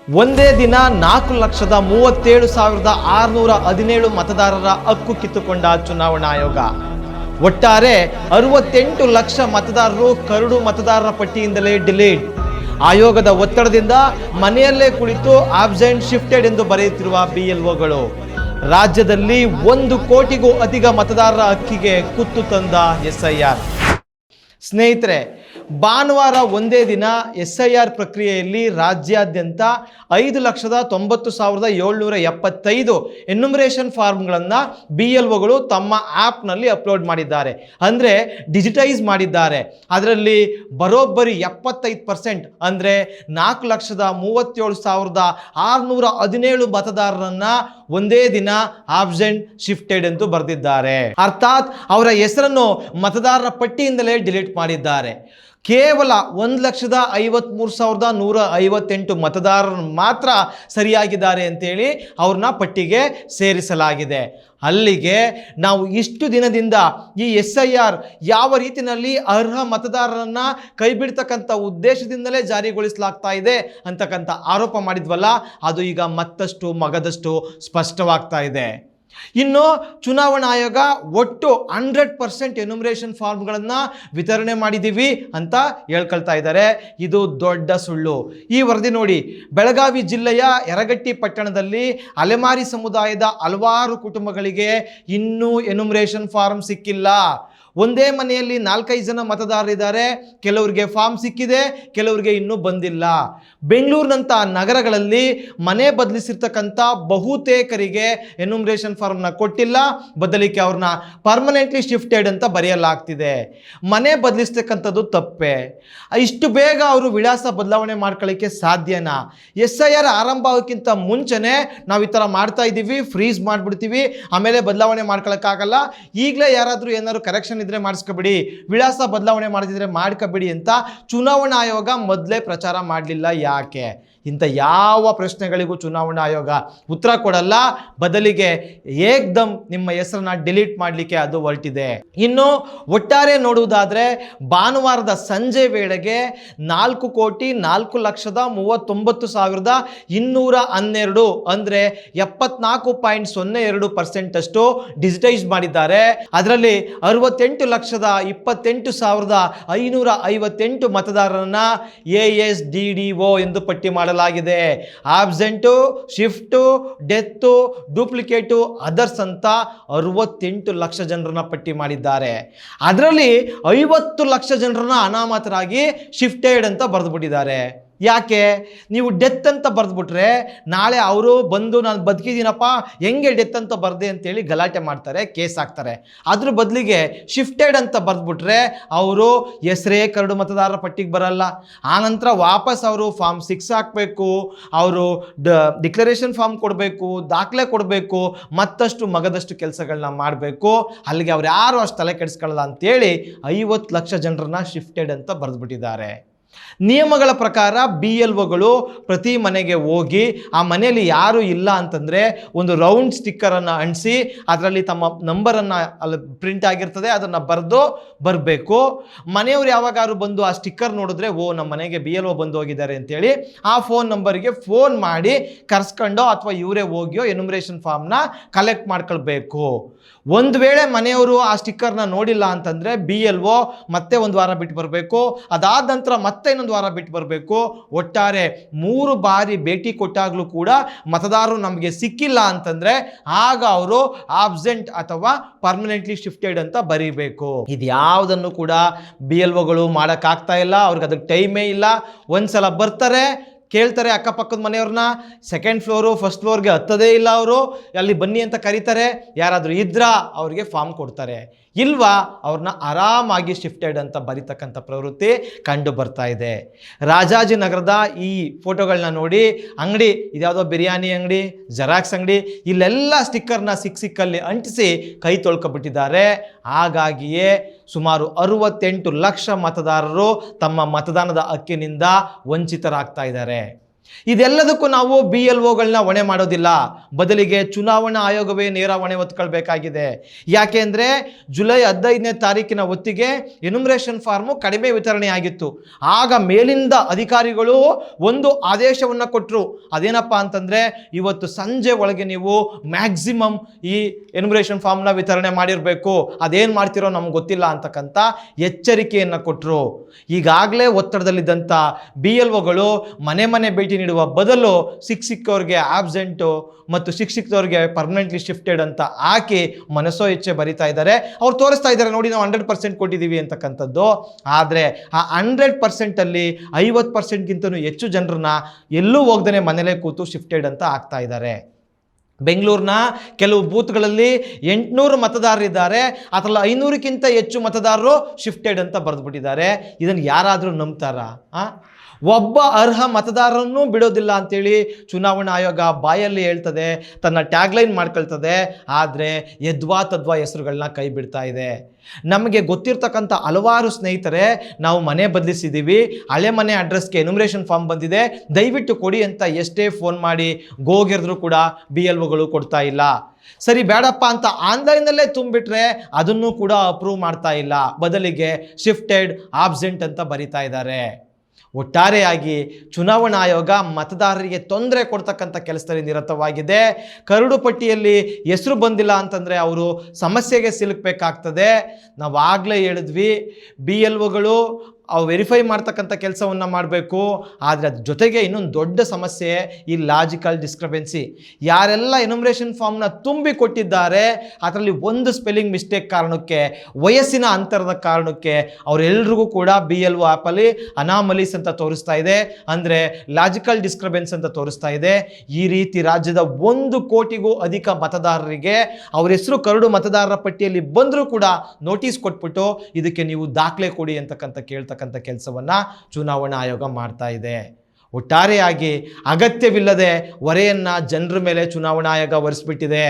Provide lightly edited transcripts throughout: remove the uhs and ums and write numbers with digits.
ಒಂದೇ ದಿನ 4,37,617 ಮತದಾರರ ಹಕ್ಕು ಕಿತ್ತುಕೊಂಡ ಚುನಾವಣಾ ಆಯೋಗ. ಒಟ್ಟಾರೆ 68 ಲಕ್ಷ ಮತದಾರರು ಕರಡು ಮತದಾರರ ಪಟ್ಟಿಯಿಂದಲೇ ಡಿಲೀಟ್. ಆಯೋಗದ ಒತ್ತಡದಿಂದ ಮನೆಯಲ್ಲೇ ಕುಳಿತು ಆಬ್ಸೆಂಟ್ ಶಿಫ್ಟೆಡ್ ಎಂದು ಬರೆಯುತ್ತಿರುವ BLOಗಳು. ರಾಜ್ಯದಲ್ಲಿ 1 ಕೋಟಿಗೂ ಅಧಿಕ ಮತದಾರರ ಹಕ್ಕಿಗೆ ಕುತ್ತು ತಂದ SIR. ಸ್ನೇಹಿತರೆ, ಭಾನುವಾರ ಒಂದೇ ದಿನ SIR ಪ್ರಕ್ರಿಯೆಯಲ್ಲಿ ರಾಜ್ಯಾದ್ಯಂತ 5,90,775 ಎನ್ಯುಮರೇಷನ್ ಫಾರ್ಮ್ಗಳನ್ನು BLOಗಳು ತಮ್ಮ ಆ್ಯಪ್ನಲ್ಲಿ ಅಪ್ಲೋಡ್ ಮಾಡಿದ್ದಾರೆ, ಅಂದರೆ ಡಿಜಿಟೈಸ್ ಮಾಡಿದ್ದಾರೆ. ಅದರಲ್ಲಿ ಬರೋಬ್ಬರಿ 75% ಅಂದರೆ 4,37,617 ಮತದಾರರನ್ನ ಒಂದೇ ದಿನ ಆಬ್ಸೆಂಟ್ ಶಿಫ್ಟೆಡ್ ಎಂದು ಬರೆದಿದ್ದಾರೆ. ಅರ್ಥಾತ್ ಅವರ ಹೆಸರನ್ನು ಮತದಾರರ ಪಟ್ಟಿಯಿಂದಲೇ ಡಿಲೀಟ್ ಮಾಡಿದ್ದಾರೆ. ಕೇವಲ 1,53,158 ಮತದಾರರು ಮಾತ್ರ ಸರಿಯಾಗಿದ್ದಾರೆ ಅಂತೇಳಿ ಅವ್ರನ್ನ ಪಟ್ಟಿಗೆ ಸೇರಿಸಲಾಗಿದೆ. ಅಲ್ಲಿಗೆ ನಾವು ಇಷ್ಟು ದಿನದಿಂದ ಈ SIR ಯಾವ ರೀತಿಯಲ್ಲಿ ಅರ್ಹ ಮತದಾರರನ್ನ ಕೈ ಬಿಡ್ತಕ್ಕಂಥ ಉದ್ದೇಶದಿಂದಲೇ ಜಾರಿಗೊಳಿಸಲಾಗ್ತಾ ಇದೆ ಅಂತಕ್ಕಂಥ ಆರೋಪ ಮಾಡಿದ್ವಲ್ಲ, ಅದು ಈಗ ಮತ್ತಷ್ಟು ಮಗದಷ್ಟು ಸ್ಪಷ್ಟವಾಗ್ತಾ ಇದೆ. ಇನ್ನು ಚುನಾವಣಾ ಆಯೋಗ ಒಟ್ಟು 100% ಎನ್ಯುಮರೇಷನ್ ಫಾರ್ಮ್ಗಳನ್ನು ವಿತರಣೆ ಮಾಡಿದ್ದೀವಿ ಅಂತ ಹೇಳ್ಕೊಳ್ತಾ ಇದ್ದಾರೆ. ಇದು ದೊಡ್ಡ ಸುಳ್ಳು. ಈ ವರದಿ ನೋಡಿ, ಬೆಳಗಾವಿ ಜಿಲ್ಲೆಯ ಯರಗಟ್ಟಿ ಪಟ್ಟಣದಲ್ಲಿ ಅಲೆಮಾರಿ ಸಮುದಾಯದ ಹಲವಾರು ಕುಟುಂಬಗಳಿಗೆ ಇನ್ನೂ ಎನ್ಯುಮರೇಷನ್ ಫಾರ್ಮ್ ಸಿಕ್ಕಿಲ್ಲ. ಒಂದೇ ಮನೆಯಲ್ಲಿ 4-5 ಜನ ಮತದಾರರಿದ್ದಾರೆ. ಕೆಲವರಿಗೆ ಫಾರ್ಮ್ ಸಿಕ್ಕಿದೆ, ಕೆಲವರಿಗೆ ಇನ್ನೂ ಬಂದಿಲ್ಲ. ಬೆಂಗಳೂರಿನಂಥ ನಗರಗಳಲ್ಲಿ ಮನೆ ಬದಲಿಸಿರ್ತಕ್ಕಂಥ ಬಹುತೇಕರಿಗೆ ಎನ್ಯುಮರೇಷನ್ ಫಾರ್ಮ್ನ ಕೊಟ್ಟಿಲ್ಲ, ಬದಲಿಗೆ ಅವ್ರನ್ನ ಪರ್ಮನೆಂಟ್ಲಿ ಶಿಫ್ಟೆಡ್ ಅಂತ ಬರೆಯಲಾಗ್ತಿದೆ. ಮನೆ ಬದಲಿಸ್ತಕ್ಕಂಥದ್ದು ತಪ್ಪೆ. ಇಷ್ಟು ಬೇಗ ಅವರು ವಿಳಾಸ ಬದಲಾವಣೆ ಮಾಡ್ಕೊಳ್ಳಿಕ್ಕೆ ಸಾಧ್ಯನಾ? SIR ಆರಂಭ ಆಗೋಕ್ಕಿಂತ ಮುಂಚೆನೇ ನಾವು ಈ ಥರ ಮಾಡ್ತಾ ಇದ್ದೀವಿ, ಫ್ರೀಸ್ ಮಾಡಿಬಿಡ್ತೀವಿ, ಆಮೇಲೆ ಬದಲಾವಣೆ ಮಾಡ್ಕೊಳ್ಳೋಕ್ಕಾಗಲ್ಲ, ಈಗಲೇ ಯಾರಾದರೂ ಏನಾದ್ರು ಕರೆಕ್ಷನ್ ಇದ್ರೆ ಮಾಡಿಸ್ಕೊಬಿಡಿ, ವಿಳಾಸ ಬದಲಾವಣೆ ಮಾಡಿದ್ರೆ ಮಾಡ್ಕೊಬಿಡಿ ಅಂತ ಚುನಾವಣಾ ಆಯೋಗ ಮೊದಲೇ ಪ್ರಚಾರ ಮಾಡಲಿಲ್ಲ. ಯಾಕೆ? ಇಂಥ ಯಾವ ಪ್ರಶ್ನೆಗಳಿಗೂ ಚುನಾವಣಾ ಆಯೋಗ ಉತ್ತರ ಕೊಡಲ್ಲ, ಬದಲಿಗೆ ಏಕ್ದಮ್ ನಿಮ್ಮ ಹೆಸರನ್ನ ಡಿಲೀಟ್ ಮಾಡಲಿಕ್ಕೆ ಅದು ಹೊರಟಿದೆ. ಇನ್ನು ಒಟ್ಟಾರೆ ನೋಡುವುದಾದರೆ ಭಾನುವಾರದ ಸಂಜೆ ವೇಳೆಗೆ 4,39,212 ಅಂದರೆ 74.02% ಅಷ್ಟು ಡಿಜಿಟೈಸ್ ಮಾಡಿದ್ದಾರೆ. ಅದರಲ್ಲಿ 68,28,558 ಮತದಾರರನ್ನ ASDDO ಎಂದು ಪಟ್ಟಿ ಮಾಡಲಾಗಿದೆ. ಆಬ್ಸೆಂಟು, ಶಿಫ್ಟು, ಡೆತ್ತು, ಡೂಪ್ಲಿಕೇಟು, ಅದರ್ಸ್ ಅಂತ 68 ಲಕ್ಷ ಜನರನ್ನ ಪಟ್ಟಿ ಮಾಡಿದ್ದಾರೆ. ಅದರಲ್ಲಿ 50 ಲಕ್ಷ ಜನರನ್ನ ಅನಾಮತರಾಗಿ ಶಿಫ್ಟೆಡ್ ಅಂತ ಬರೆದುಬಿಟ್ಟಿದ್ದಾರೆ. ಯಾಕೆ? ನೀವು ಡೆತ್ ಅಂತ ಬರೆದ್ಬಿಟ್ರೆ ನಾಳೆ ಅವರು ಬಂದು ನಾನು ಬದುಕಿದ್ದೀನಪ್ಪ, ಹೆಂಗೆ ಡೆತ್ ಅಂತ ಬರೆದೆ ಅಂತೇಳಿ ಗಲಾಟೆ ಮಾಡ್ತಾರೆ, ಕೇಸ್ ಹಾಕ್ತಾರೆ. ಅದ್ರ ಬದಲಿಗೆ ಶಿಫ್ಟೆಡ್ ಅಂತ ಬರೆದ್ಬಿಟ್ರೆ ಅವರು ಹೆಸರೇ ಕರಡು ಮತದಾರರ ಪಟ್ಟಿಗೆ ಬರಲ್ಲ. ಆನಂತರ ವಾಪಸ್ ಅವರು ಫಾರ್ಮ್ 6 ಹಾಕಬೇಕು, ಅವರು ಡಿಕ್ಲರೇಷನ್ ಫಾರ್ಮ್ ಕೊಡಬೇಕು, ದಾಖಲೆ ಕೊಡಬೇಕು, ಮತ್ತಷ್ಟು ಮಗದಷ್ಟು ಕೆಲಸಗಳನ್ನ ಮಾಡಬೇಕು. ಅಲ್ಲಿಗೆ ಅವ್ರು ಯಾರು ಅಷ್ಟು ತಲೆ ಕೆಡಿಸ್ಕೊಳ್ಳಲ್ಲ ಅಂತೇಳಿ 50 ಲಕ್ಷ ಜನರನ್ನ ಶಿಫ್ಟೆಡ್ ಅಂತ ಬರೆದ್ಬಿಟ್ಟಿದ್ದಾರೆ. ನಿಯಮಗಳ ಪ್ರಕಾರ BLOಗಳು ಪ್ರತಿ ಮನೆಗೆ ಹೋಗಿ ಆ ಮನೆಯಲ್ಲಿ ಯಾರು ಇಲ್ಲ ಅಂತಂದರೆ ಒಂದು ರೌಂಡ್ ಸ್ಟಿಕ್ಕರನ್ನು ಅಂಟಿಸಿ ಅದರಲ್ಲಿ ತಮ್ಮ ನಂಬರನ್ನು ಅಲ್ಲಿ ಪ್ರಿಂಟ್ ಆಗಿರ್ತದೆ ಅದನ್ನು ಬರೆದು ಬರಬೇಕು. ಮನೆಯವರು ಯಾವಾಗಾದ್ರು ಬಂದು ಆ ಸ್ಟಿಕ್ಕರ್ ನೋಡಿದ್ರೆ ಓ ನಮ್ಮ ಮನೆಗೆ BLO ಬಂದು ಹೋಗಿದ್ದಾರೆ ಅಂತೇಳಿ ಆ ಫೋನ್ ನಂಬರಿಗೆ ಫೋನ್ ಮಾಡಿ ಕರೆಸ್ಕೊಂಡೋ ಅಥವಾ ಇವರೇ ಹೋಗಿಯೋ ಎನ್ಯುಮರೇಷನ್ ಫಾರ್ಮ್ನ ಕಲೆಕ್ಟ್ ಮಾಡ್ಕೊಳ್ಬೇಕು. ಒಂದು ವೇಳೆ ಮನೆಯವರು ಆ ಸ್ಟಿಕ್ಕರ್ನ ನೋಡಿಲ್ಲ ಅಂತಂದರೆ BLO ಮತ್ತೆ 1 ವಾರ ಬಿಟ್ಟು ಬರಬೇಕು, ಅದಾದ ನಂತರ ಮತ್ತೆ ಇನ್ನೊಂದು ವಾರ ಬಿಟ್ಟು ಬರಬೇಕು. ಒಟ್ಟಾರೆ 3 ಬಾರಿ ಭೇಟಿ ಕೊಟ್ಟಾಗಲೂ ಕೂಡ ಮತದಾರರು ನಮಗೆ ಸಿಕ್ಕಿಲ್ಲ ಅಂತಂದರೆ ಆಗ ಅವರು ಆಬ್ಸೆಂಟ್ ಅಥವಾ ಪರ್ಮನೆಂಟ್ಲಿ ಶಿಫ್ಟೆಡ್ ಅಂತ ಬರೀಬೇಕು. ಇದು ಯಾವುದನ್ನು ಕೂಡ BLOಗಳು ಮಾಡೋಕ್ಕಾಗ್ತಾ ಇಲ್ಲ, ಅವ್ರಿಗೆ ಅದಕ್ಕೆ ಟೈಮೇ ಇಲ್ಲ. ಒಂದ್ಸಲ ಬರ್ತಾರೆ, ಕೇಳ್ತಾರೆ ಅಕ್ಕಪಕ್ಕದ ಮನೆಯವ್ರನ್ನ, 2nd ಫ್ಲೋರು 1st ಫ್ಲೋರ್ಗೆ ಹತ್ತದೇ ಇಲ್ಲ, ಅವರು ಅಲ್ಲಿ ಬನ್ನಿ ಅಂತ ಕರೀತಾರೆ. ಯಾರಾದರೂ ಇದ್ರಾ ಅವ್ರಿಗೆ ಫಾರ್ಮ್ ಕೊಡ್ತಾರೆ, ಇಲ್ವಾ ಅವ್ರನ್ನ ಆರಾಮಾಗಿ ಶಿಫ್ಟೆಡ್ ಅಂತ ಬರೀತಕ್ಕಂಥ ಪ್ರವೃತ್ತಿ ಕಂಡು ಬರ್ತಾ ಇದೆ. ರಾಜಾಜಿನಗರದ ಈ ಫೋಟೋಗಳನ್ನ ನೋಡಿ, ಅಂಗಡಿ ಇದ್ಯಾವುದೋ ಬಿರಿಯಾನಿ ಅಂಗಡಿ, ಜೆರಾಕ್ಸ್ ಅಂಗಡಿ, ಇಲ್ಲೆಲ್ಲ ಸ್ಟಿಕ್ಕರ್ನ ಸಿಕ್ಕಲ್ಲಿ ಅಂಟಿಸಿ ಕೈ ತೊಳ್ಕೊಬಿಟ್ಟಿದ್ದಾರೆ. ಹಾಗಾಗಿಯೇ ಸುಮಾರು 68 ಲಕ್ಷ ಮತದಾರರು ತಮ್ಮ ಮತದಾನದ ಹಕ್ಕಿನಿಂದ ವಂಚಿತರಾಗ್ತಾ ಇದ್ದಾರೆ. ಇದೆಲ್ಲದಕ್ಕೂ ನಾವು BLOಗಳನ್ನ ಹೊಣೆ ಮಾಡೋದಿಲ್ಲ, ಬದಲಿಗೆ ಚುನಾವಣಾ ಆಯೋಗವೇ ನೇರ ಹೊಣೆ ಹೊತ್ಕೊಳ್ಬೇಕಾಗಿದೆ. ಯಾಕೆ ಅಂದರೆ ಜುಲೈ 15ನೇ ತಾರೀಕಿನ ಹೊತ್ತಿಗೆ ಎನ್ಯುಮರೇಷನ್ ಫಾರ್ಮು ಕಡಿಮೆ ವಿತರಣೆ ಆಗಿತ್ತು. ಆಗ ಮೇಲಿಂದ ಅಧಿಕಾರಿಗಳು ಒಂದು ಆದೇಶವನ್ನು ಕೊಟ್ಟರು. ಅದೇನಪ್ಪ ಅಂತಂದರೆ ಇವತ್ತು ಸಂಜೆ ಒಳಗೆ ನೀವು ಮ್ಯಾಕ್ಸಿಮಮ್ ಈ ಎನ್ಯುಮರೇಷನ್ ಫಾರ್ಮ್ನ ವಿತರಣೆ ಮಾಡಿರಬೇಕು, ಅದೇನು ಮಾಡ್ತಿರೋ ನಮ್ಗೆ ಗೊತ್ತಿಲ್ಲ ಅಂತಕ್ಕಂಥ ಎಚ್ಚರಿಕೆಯನ್ನು ಕೊಟ್ಟರು. ಈಗಾಗಲೇ ಒತ್ತಡದಲ್ಲಿದ್ದಂಥ BLOಗಳು ಮನೆ ಮನೆ ಭೇಟಿ ನೀಡುವ ಬದಲು ಸಿಕ್ಕವ್ರಿಗೆ ಆಬ್ಸೆಂಟು ಮತ್ತು ಸಿಕ್ಕವ್ರಿಗೆ ಪರ್ಮನೆಂಟ್ಲಿ ಶಿಫ್ಟೆಡ್ ಅಂತ ಹಾಕಿ ಮನಸ್ಸೋ ಇಚ್ಛೆ ಬರಿತಾ ಇದ್ದಾರೆ. ಅವ್ರು ತೋರಿಸ್ತಾ ಇದ್ದಾರೆ, ನೋಡಿ ನಾವು 100% ಕೊಟ್ಟಿದ್ದೀವಿ ಅಂತಕ್ಕಂಥದ್ದು. ಆದರೆ ಆ 100%ಅಲ್ಲಿ 50%ಗಿಂತಲೂ ಹೆಚ್ಚು ಜನರನ್ನ ಎಲ್ಲೂ ಹೋಗ್ದೇ ಮನೇಲೇ ಕೂತು ಶಿಫ್ಟೆಡ್ ಅಂತ ಆಗ್ತಾ ಇದ್ದಾರೆ. ಬೆಂಗಳೂರಿನ ಕೆಲವು ಬೂತ್ಗಳಲ್ಲಿ 800 ಮತದಾರರಿದ್ದಾರೆ, ಅದರಲ್ಲಿ 500ಕ್ಕಿಂತ ಹೆಚ್ಚು ಮತದಾರರು ಶಿಫ್ಟೆಡ್ ಅಂತ ಬರೆದುಬಿಟ್ಟಿದ್ದಾರೆ. ಇದನ್ನು ಯಾರಾದರೂ ನಂಬ್ತಾರಾ? ಒಬ್ಬ ಅರ್ಹ ಮತದಾರರನ್ನು ಬಿಡೋದಿಲ್ಲ ಅಂತೇಳಿ ಚುನಾವಣಾ ಆಯೋಗ ಬಾಯಲ್ಲಿ ಹೇಳ್ತದೆ, ತನ್ನ ಟ್ಯಾಗ್ಲೈನ್ ಮಾಡ್ಕೊಳ್ತದೆ. ಆದರೆ ಯದ್ವಾ ತದ್ವಾ ಹೆಸರುಗಳನ್ನ ಕೈ ಬಿಡ್ತಾ ಇದೆ. ನಮಗೆ ಗೊತ್ತಿರ್ತಕ್ಕಂಥ ಹಲವಾರು ಸ್ನೇಹಿತರೆ, ನಾವು ಮನೆ ಬದಲಿಸಿದ್ದೀವಿ, ಹಳೆ ಮನೆ ಅಡ್ರೆಸ್ಗೆ ಎನ್ಯುಮರೇಷನ್ ಫಾರ್ಮ್ ಬಂದಿದೆ, ದಯವಿಟ್ಟು ಕೊಡಿ ಅಂತ ಎಷ್ಟೇ ಫೋನ್ ಮಾಡಿ ಗೋಗಿರಿದ್ರು ಕೂಡ BLOಗಳು ಕೊಡ್ತಾ ಇಲ್ಲ. ಸರಿ ಬೇಡಪ್ಪ ಅಂತ ಆನ್ಲೈನಲ್ಲೇ ತುಂಬಿಟ್ರೆ ಅದನ್ನು ಕೂಡ ಅಪ್ರೂವ್ ಮಾಡ್ತಾ ಇಲ್ಲ, ಬದಲಿಗೆ ಶಿಫ್ಟೆಡ್, ಆಬ್ಸೆಂಟ್ ಅಂತ ಬರಿತಾ ಇದ್ದಾರೆ. ಒಟ್ಟಾರೆಯಾಗಿ ಚುನಾವಣಾ ಆಯೋಗ ಮತದಾರರಿಗೆ ತೊಂದರೆ ಕೊಡ್ತಕ್ಕಂಥ ಕೆಲಸದಲ್ಲಿ ನಿರತವಾಗಿದೆ. ಕರಡು ಪಟ್ಟಿಯಲ್ಲಿ ಹೆಸರು ಬಂದಿಲ್ಲ ಅಂತಂದರೆ ಅವರು ಸಮಸ್ಯೆಗೆ ಸಿಲುಕಬೇಕಾಗ್ತದೆ. ನಾವು ಆಗಲೇ ಹೇಳಿದ್ವಿ, BLOಗಳು ಅವು ವೆರಿಫೈ ಮಾಡ್ತಕ್ಕಂಥ ಕೆಲಸವನ್ನು ಮಾಡಬೇಕು. ಆದರೆ ಅದ್ರ ಜೊತೆಗೆ ಇನ್ನೊಂದು ದೊಡ್ಡ ಸಮಸ್ಯೆ ಈ ಲಾಜಿಕಲ್ ಡಿಸ್ಕ್ರಪೆನ್ಸಿ. ಯಾರೆಲ್ಲ ಎನ್ಯುಮರೇಷನ್ ಫಾರ್ಮ್ನ ತುಂಬಿ ಕೊಟ್ಟಿದ್ದಾರೆ ಅದರಲ್ಲಿ ಒಂದು ಸ್ಪೆಲ್ಲಿಂಗ್ ಮಿಸ್ಟೇಕ್ ಕಾರಣಕ್ಕೆ, ವಯಸ್ಸಿನ ಅಂತರದ ಕಾರಣಕ್ಕೆ ಅವರೆಲ್ಲರಿಗೂ ಕೂಡ BLO ಆ್ಯಪಲ್ಲಿ ಅನಾಮಲೀಸ್ ಅಂತ ತೋರಿಸ್ತಾ ಇದೆ, ಅಂದರೆ ಲಾಜಿಕಲ್ ಡಿಸ್ಕ್ರಪೆನ್ಸ್ ಅಂತ ತೋರಿಸ್ತಾ ಇದೆ. ಈ ರೀತಿ ರಾಜ್ಯದ 1 ಕೋಟಿಗೂ ಅಧಿಕ ಮತದಾರರಿಗೆ ಅವ್ರ ಹೆಸರು ಕರಡು ಮತದಾರರ ಪಟ್ಟಿಯಲ್ಲಿ ಬಂದರೂ ಕೂಡ ನೋಟಿಸ್ ಕೊಟ್ಬಿಟ್ಟು ಇದಕ್ಕೆ ನೀವು ದಾಖಲೆ ಕೊಡಿ ಅಂತಕ್ಕಂಥ ಕೇಳ್ತಕ್ಕಂಥ ಕೆಲಸವನ್ನ ಚುನಾವಣಾ ಆಯೋಗ ಮಾಡ್ತಾ ಇದೆ. ಒಟ್ಟಾರೆಯಾಗಿ ಅಗತ್ಯವಿಲ್ಲದೆ ಹೊರೆಯನ್ನ ಜನರ ಮೇಲೆ ಚುನಾವಣಾ ಆಯೋಗ ಹೊರಿಸ್ಬಿಟ್ಟಿದೆ.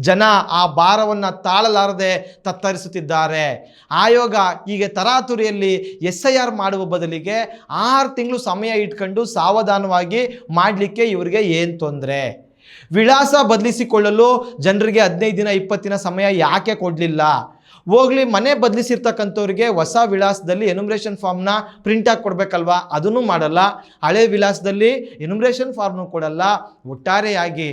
ಜನ ಆ ಭಾರವನ್ನು ತಾಳಲಾರದೆ ತತ್ತರಿಸುತ್ತಿದ್ದಾರೆ. ಆಯೋಗ ಹೀಗೆ ತರಾತುರಿಯಲ್ಲಿ SIR ಮಾಡುವ ಬದಲಿಗೆ 6 ತಿಂಗಳು ಸಮಯ ಇಟ್ಕೊಂಡು ಸಾವಧಾನವಾಗಿ ಮಾಡಲಿಕ್ಕೆ ಇವರಿಗೆ ಏನು ತೊಂದರೆ? ವಿಳಾಸ ಬದಲಿಸಿಕೊಳ್ಳಲು ಜನರಿಗೆ 15 ದಿನ 20 ದಿನ ಸಮಯ ಯಾಕೆ ಕೊಡಲಿಲ್ಲ? ಹೋಗ್ಲಿ, ಮನೆ ಬದಲಿಸಿರ್ತಕ್ಕಂಥವ್ರಿಗೆ ಹೊಸ ವಿಳಾಸದಲ್ಲಿ ಎನ್ಯುಮರೇಷನ್ ಫಾರ್ಮ್ನ ಪ್ರಿಂಟಾಗಿ ಕೊಡಬೇಕಲ್ವಾ? ಅದನ್ನು ಮಾಡಲ್ಲ. ಹಳೆ ವಿಳಾಸದಲ್ಲಿ ಎನ್ಯುಮರೇಷನ್ ಫಾರ್ಮ್ನು ಕೊಡಲ್ಲ. ಒಟ್ಟಾರೆಯಾಗಿ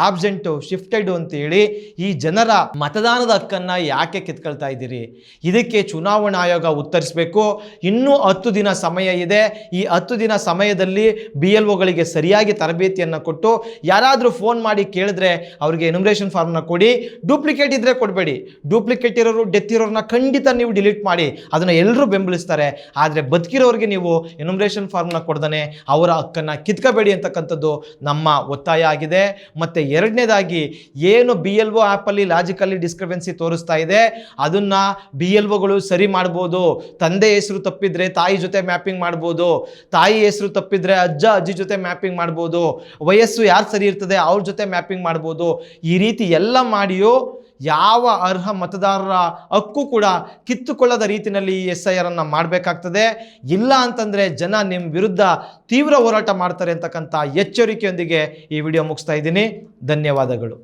ಆಬ್ಸೆಂಟು, ಶಿಫ್ಟೆಡು ಅಂತೇಳಿ ಈ ಜನರ ಮತದಾನದ ಹಕ್ಕನ್ನು ಯಾಕೆ ಕಿತ್ಕೊಳ್ತಾ ಇದ್ದೀರಿ? ಇದಕ್ಕೆ ಚುನಾವಣಾ ಆಯೋಗ ಉತ್ತರಿಸಬೇಕು. ಇನ್ನೂ 10 ದಿನ ಸಮಯ ಇದೆ. ಈ 10 ದಿನ ಸಮಯದಲ್ಲಿ BLOಗಳಿಗೆ ಸರಿಯಾಗಿ ತರಬೇತಿಯನ್ನು ಕೊಟ್ಟು, ಯಾರಾದರೂ ಫೋನ್ ಮಾಡಿ ಕೇಳಿದ್ರೆ ಅವರಿಗೆ ಎನ್ಯುಮರೇಷನ್ ಫಾರ್ಮ್ನ ಕೊಡಿ. ಡೂಪ್ಲಿಕೇಟ್ ಇದ್ದರೆ ಕೊಡಬೇಡಿ. ಡೂಪ್ಲಿಕೇಟ್ ಇರೋರು, ಡೆತ್ ಇರೋರನ್ನ ಖಂಡಿತ ನೀವು ಡಿಲೀಟ್ ಮಾಡಿ, ಅದನ್ನು ಎಲ್ಲರೂ ಬೆಂಬಲಿಸ್ತಾರೆ. ಆದರೆ ಬದುಕಿರೋರಿಗೆ ನೀವು ಎನ್ಯುಮರೇಷನ್ ಫಾರ್ಮ್ನ ಕೊಡ್ದೇ ಅವರ ಹಕ್ಕನ್ನು ಕಿತ್ಕೋಬೇಡಿ ಅಂತಕ್ಕಂಥದ್ದು ನಮ್ಮ ಒತ್ತಾಯ ಆಗಿದೆ. ಮತ್ತು ಎರಡನೇದಾಗಿ, ಏನು BLO ಆ್ಯಪಲ್ಲಿ ಲಾಜಿಕಲಿ ಡಿಸ್ಕ್ರಿಪೆನ್ಸಿ ತೋರಿಸ್ತಾ ಇದೆ ಅದನ್ನು BLOಗಳು ಸರಿ ಮಾಡ್ಬೋದು. ತಂದೆ ಹೆಸರು ತಪ್ಪಿದ್ರೆ ತಾಯಿ ಜೊತೆ ಮ್ಯಾಪಿಂಗ್ ಮಾಡ್ಬೋದು, ತಾಯಿ ಹೆಸರು ತಪ್ಪಿದ್ರೆ ಅಜ್ಜ ಅಜ್ಜಿ ಜೊತೆ ಮ್ಯಾಪಿಂಗ್ ಮಾಡ್ಬೋದು, ವಯಸ್ಸು ಯಾರು ಸರಿ ಇರ್ತದೆ ಅವ್ರ ಜೊತೆ ಮ್ಯಾಪಿಂಗ್ ಮಾಡ್ಬೋದು. ಈ ರೀತಿ ಎಲ್ಲ ಮಾಡಿಯೂ ಯಾವ ಅರ್ಹ ಮತದಾರರ ಹಕ್ಕು ಕೂಡ ಕಿತ್ತುಕೊಳ್ಳದ ರೀತಿಯಲ್ಲಿ SIR ಅನ್ನು ಮಾಡಬೇಕಾಗ್ತದೆ. ಇಲ್ಲ ಅಂತಂದರೆ ಜನ ನಿಮ್ಮ ವಿರುದ್ಧ ತೀವ್ರ ಹೋರಾಟ ಮಾಡ್ತಾರೆ ಅಂತಕ್ಕಂಥ ಎಚ್ಚರಿಕೆಯೊಂದಿಗೆ ಈ ವಿಡಿಯೋ ಮುಗಿಸ್ತಾ ಇದ್ದೀನಿ. ಧನ್ಯವಾದಗಳು.